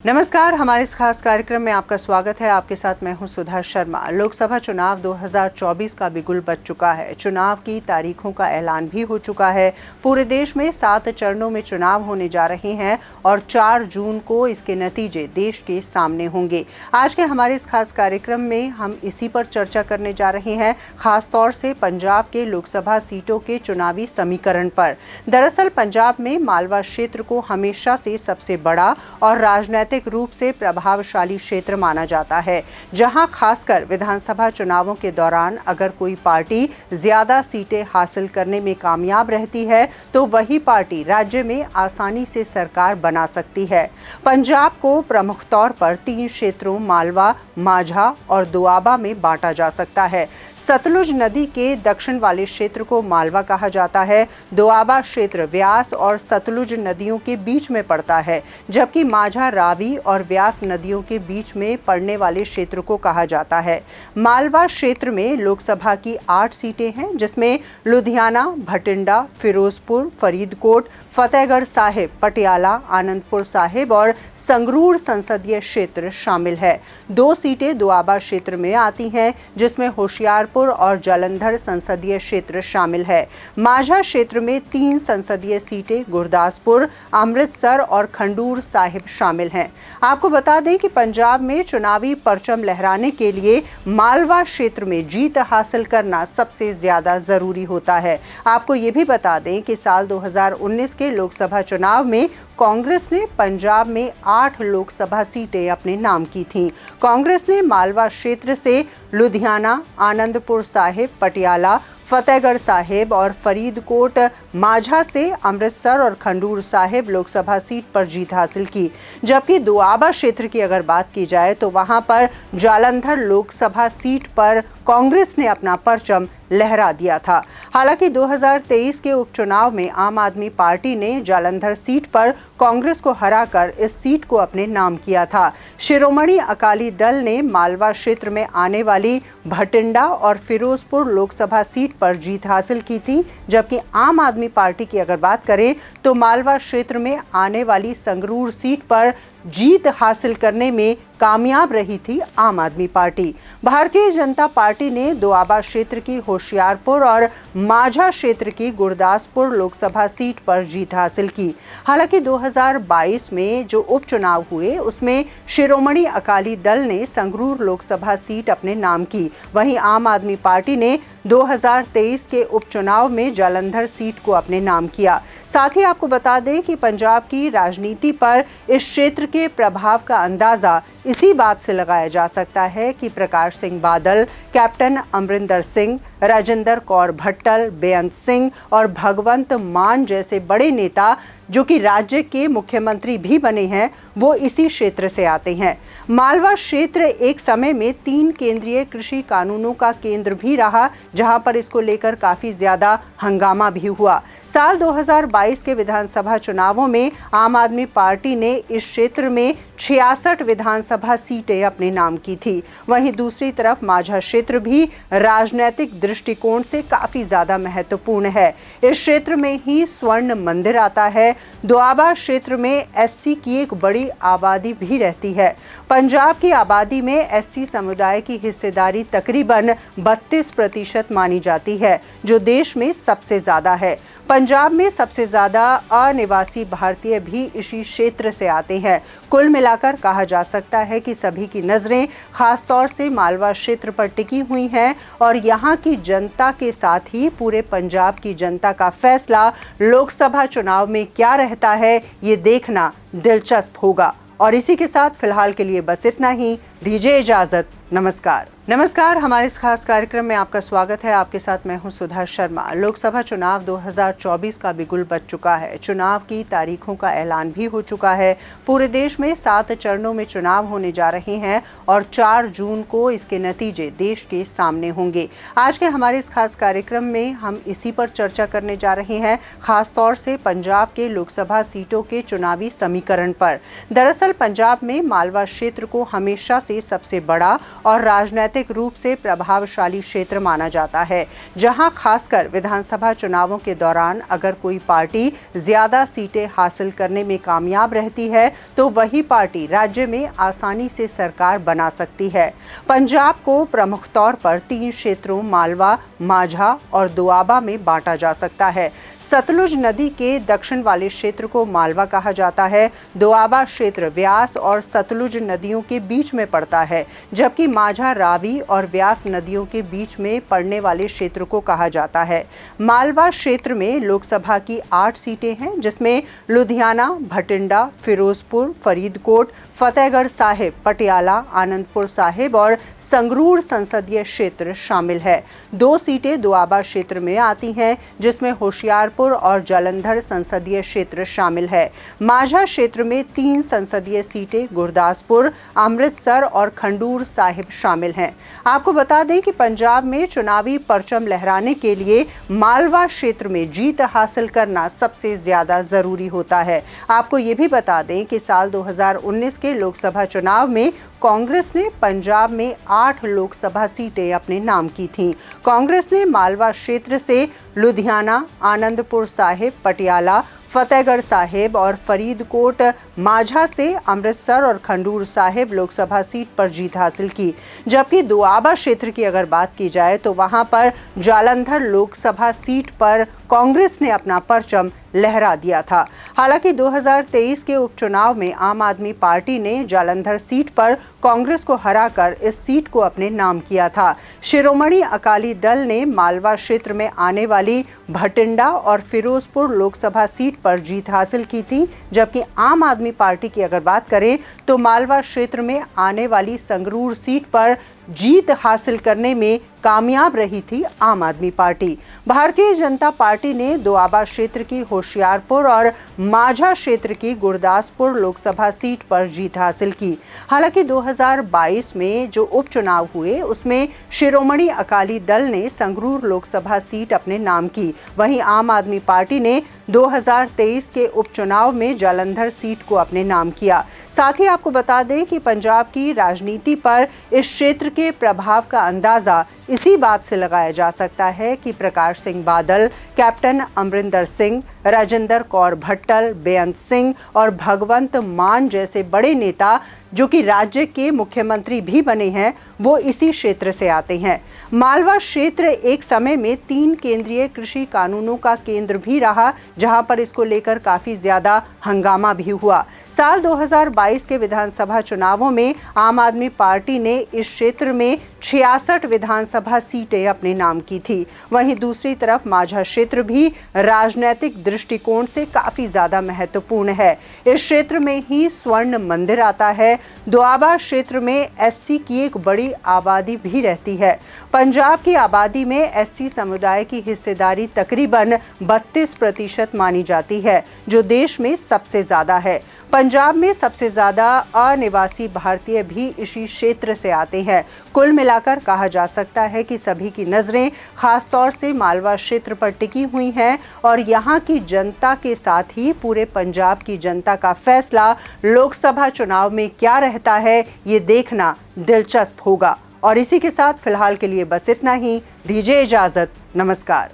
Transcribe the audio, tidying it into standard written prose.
नमस्कार, हमारे इस खास कार्यक्रम में आपका स्वागत है। आपके साथ मैं हूं सुधा शर्मा। लोकसभा चुनाव 2024 का बिगुल बज चुका है। चुनाव की तारीखों का ऐलान भी हो चुका है। पूरे देश में 7 चरणों में चुनाव होने जा रहे हैं और 4 जून को इसके नतीजे देश के सामने होंगे। आज के हमारे इस खास कार्यक्रम में हम इसी पर चर्चा करने जा रहे हैं, खास तौर से पंजाब के लोकसभा सीटों के चुनावी समीकरण पर। दरअसल पंजाब में मालवा क्षेत्र को हमेशा से सबसे बड़ा और राजनीतिक रूप से प्रभावशाली क्षेत्र माना जाता है, जहां खासकर विधानसभा चुनावों के दौरान अगर कोई पार्टी ज्यादा सीटें हासिल करने में कामयाब रहती है तो वही पार्टी राज्य में आसानी से सरकार बना सकती है। पंजाब को प्रमुख तौर पर 3 क्षेत्रों मालवा, माझा और दोआबा में बांटा जा सकता है। सतलुज नदी के दक्षिण वाले क्षेत्र को मालवा कहा जाता है। दोआबा क्षेत्र व्यास और सतलुज नदियों के बीच में पड़ता है, जबकि माझा रावी और व्यास नदियों के बीच में पड़ने वाले क्षेत्र को कहा जाता है। मालवा क्षेत्र में लोकसभा की 8 सीटें हैं, जिसमें लुधियाना, भटिंडा, फिरोजपुर, फरीदकोट, फतेहगढ़ साहिब, पटियाला, आनंदपुर साहिब और संगरूर संसदीय क्षेत्र शामिल है। 2 सीटें दोआबा क्षेत्र में आती हैं, जिसमें होशियारपुर और जालंधर संसदीय क्षेत्र शामिल है। माझा क्षेत्र में 3 संसदीय सीटें गुरदासपुर, अमृतसर और खंडूर साहिब शामिल हैं। आपको बता दें कि पंजाब में चुनावी परचम लहराने के लिए मालवा क्षेत्र में जीत हासिल करना सबसे ज्यादा जरूरी होता है। आपको ये भी बता दें कि साल 2019 के लोकसभा चुनाव में कांग्रेस ने पंजाब में 8 लोकसभा सीटें अपने नाम की थीं। कांग्रेस ने मालवा क्षेत्र से लुधियाना, आनंदपुर साहिब, पटियाला, फतेहगढ़ साहिब और फरीदकोट, माझा से अमृतसर और खंडूर साहिब लोकसभा सीट पर जीत हासिल की। जबकि दोआबा क्षेत्र की अगर बात की जाए तो वहां पर जालंधर लोकसभा सीट पर कांग्रेस ने अपना परचम लहरा दिया था। हालांकि 2023 के उपचुनाव में आम आदमी पार्टी ने जालंधर सीट पर कांग्रेस को हराकर इस सीट को अपने नाम किया था। शिरोमणि अकाली दल ने मालवा क्षेत्र में आने वाली भटिंडा और फिरोजपुर लोकसभा सीट पर जीत हासिल की थी, जबकि आम आदमी पार्टी की अगर बात करें तो मालवा क्षेत्र में आने वाली संगरूर सीट पर जीत हासिल करने में कामयाब रही थी आम आदमी पार्टी। भारतीय जनता पार्टी ने दोआबा क्षेत्र की होशियारपुर और माझा क्षेत्र की गुरदासपुर लोकसभा सीट पर जीत हासिल की। हालांकि 2022 में जो उपचुनाव हुए उसमें शिरोमणि अकाली दल ने संगरूर लोकसभा सीट अपने नाम की। वहीं आम आदमी पार्टी ने 2023 के उपचुनाव में जालंधर सीट को अपने नाम किया। साथ ही आपको बता दें कि पंजाब की राजनीति पर इस क्षेत्र के प्रभाव का अंदाजा इसी बात से लगाया जा सकता है कि प्रकाश सिंह बादल, कैप्टन अमरिंदर सिंह, राजेंद्र कौर भट्टल, बेअंत सिंह और भगवंत मान जैसे बड़े नेता जो कि राज्य के मुख्यमंत्री भी बने हैं, वो इसी क्षेत्र से आते हैं। मालवा क्षेत्र एक समय में 3 केंद्रीय कृषि कानूनों का केंद्र भी रहा, जहां पर इसको लेकर काफी ज्यादा हंगामा भी हुआ। साल 2022 के विधानसभा चुनावों में आम आदमी पार्टी ने इस क्षेत्र में 66 विधानसभा सीटें अपने नाम की थी। वहीं दूसरी तरफ माझा क्षेत्र भी राजनीतिक दृष्टिकोण से काफी ज्यादा महत्वपूर्ण है। इस क्षेत्र में ही स्वर्ण मंदिर आता है। दोआबा क्षेत्र में एससी की एक बड़ी आबादी भी रहती है। पंजाब की आबादी में एससी समुदाय की हिस्सेदारी तकरीबन 32% मानी जाती है, जो देश में सबसे ज्यादा है। पंजाब में सबसे ज्यादा अनिवासी भारतीय भी इसी क्षेत्र से आते हैं। कुल मिलाकर कहा जा सकता है कि सभी की नजरें खास तौर से मालवा क्षेत्र पर टिकी हुई हैं और यहाँ की जनता के साथ ही पूरे पंजाब की जनता का फैसला लोकसभा चुनाव में क्या रहता है, ये देखना दिलचस्प होगा। और इसी के साथ फिलहाल के लिए बस इतना ही। दीजिए इजाजत। नमस्कार, हमारे इस खास कार्यक्रम में आपका स्वागत है। आपके साथ मैं हूं सुधा शर्मा। लोकसभा चुनाव 2024 का बिगुल बज चुका है। चुनाव की तारीखों का ऐलान भी हो चुका है। पूरे देश में 7 चरणों में चुनाव होने जा रहे हैं और 4 जून को इसके नतीजे देश के सामने होंगे। आज के हमारे इस खास कार्यक्रम में हम इसी पर चर्चा करने जा रहे हैं, खास तौर से पंजाब के लोकसभा सीटों के चुनावी समीकरण पर। दरअसल पंजाब में मालवा क्षेत्र को हमेशा से सबसे बड़ा और राजनीतिक राजनीतिक रूप से प्रभावशाली क्षेत्र माना जाता है, जहां खासकर विधानसभा चुनावों के दौरान अगर कोई पार्टी ज्यादा सीटें हासिल करने में कामयाब रहती है तो वही पार्टी राज्य में आसानी से सरकार बना सकती है। पंजाब को प्रमुख तौर पर 3 क्षेत्रों मालवा, माझा और दोआबा में बांटा जा सकता है। सतलुज नदी के दक्षिण वाले क्षेत्र को मालवा कहा जाता है। दोआबा क्षेत्र व्यास और सतलुज नदियों के बीच में पड़ता है, जबकि माझा रावी और व्यास नदियों के बीच में पड़ने वाले क्षेत्र को कहा जाता है। मालवा क्षेत्र में लोकसभा की 8 सीटें हैं, जिसमें लुधियाना, भटिंडा, फिरोजपुर, फरीदकोट, फतेहगढ़ साहिब, पटियाला, आनंदपुर साहिब और संगरूर संसदीय क्षेत्र शामिल है। 2 सीटें दोआबा क्षेत्र में आती हैं, जिसमें होशियारपुर और जालंधर संसदीय क्षेत्र शामिल है। माझा क्षेत्र में 3 संसदीय सीटें गुरदासपुर, अमृतसर और खंडूर साहिब शामिल हैं। आपको बता दें कि पंजाब में चुनावी परचम लहराने के लिए मालवा क्षेत्र में जीत हासिल करना सबसे ज्यादा जरूरी होता है। आपको ये भी बता दें कि साल 2019 के लोकसभा चुनाव में कांग्रेस ने पंजाब में 8 लोकसभा सीटें अपने नाम की थीं। कांग्रेस ने मालवा क्षेत्र से लुधियाना, आनंदपुर साहिब, पटियाला, फतेहगढ़ साहिब और फरीदकोट, माझा से अमृतसर और खंडूर साहिब लोकसभा सीट पर जीत हासिल की। जबकि दोआबा क्षेत्र की अगर बात की जाए तो वहां पर जालंधर लोकसभा सीट पर कांग्रेस ने अपना परचम लहरा दिया था। हालांकि 2023 के उपचुनाव में आम आदमी पार्टी ने जालंधर सीट पर कांग्रेस को हराकर इस सीट को अपने नाम किया था। शिरोमणि अकाली दल ने मालवा क्षेत्र में आने वाली भटिंडा और फिरोजपुर लोकसभा सीट पर जीत हासिल की थी, जबकि आम आदमी पार्टी की अगर बात करें तो मालवा क्षेत्र में आने वाली संगरूर सीट पर जीत हासिल करने में कामयाब रही थी आम आदमी पार्टी। भारतीय जनता पार्टी ने दोआबा क्षेत्र की होशियारपुर और माझा क्षेत्र की गुरदासपुर लोकसभा सीट पर जीत हासिल की। हालांकि 2022 में जो उपचुनाव हुए उसमें शिरोमणि अकाली दल ने संगरूर लोकसभा सीट अपने नाम की। वहीं आम आदमी पार्टी ने 2023 के उपचुनाव में जालंधर सीट को अपने नाम किया। साथ ही आपको बता दें कि पंजाब की राजनीति पर इस क्षेत्र के प्रभाव का अंदाजा इसी बात से लगाया जा सकता है कि प्रकाश सिंह बादल, कैप्टन अमरिंदर सिंह, राजेंद्र कौर भट्टल, बेअंत सिंह और भगवंत मान जैसे बड़े नेता जो कि राज्य के मुख्यमंत्री भी बने हैं, वो इसी क्षेत्र से आते हैं। मालवा क्षेत्र एक समय में 3 केंद्रीय कृषि कानूनों का केंद्र भी रहा, जहां पर इसको लेकर काफी ज्यादा हंगामा भी हुआ। साल 2022 के विधानसभा चुनावों में आम आदमी पार्टी ने इस क्षेत्र में 66 विधानसभा सीटें अपने नाम की थी। वहीं दूसरी तरफ माझा क्षेत्र भी राजनीतिक दृष्टिकोण से काफी ज्यादा महत्वपूर्ण है। इस क्षेत्र में ही स्वर्ण मंदिर आता है। दोआबा क्षेत्र में एससी की एक बड़ी आबादी भी रहती है। पंजाब की आबादी में एससी समुदाय की हिस्सेदारी तकरीबन 32% मानी जाती है, जो देश में सबसे ज्यादा है। पंजाब में सबसे ज्यादा अनिवासी भारतीय भी इसी क्षेत्र से आते हैं। कुल मिलाकर कहा जा सकता है कि सभी की नजरें खासतौर से मालवा क्षेत्र पर टिकी हुई हैं और यहाँ की जनता के साथ ही पूरे पंजाब की जनता का फैसला लोकसभा चुनाव में क्या रहता है, ये देखना दिलचस्प होगा। और इसी के साथ फिलहाल के लिए बस इतना ही। दीजिए इजाजत। नमस्कार।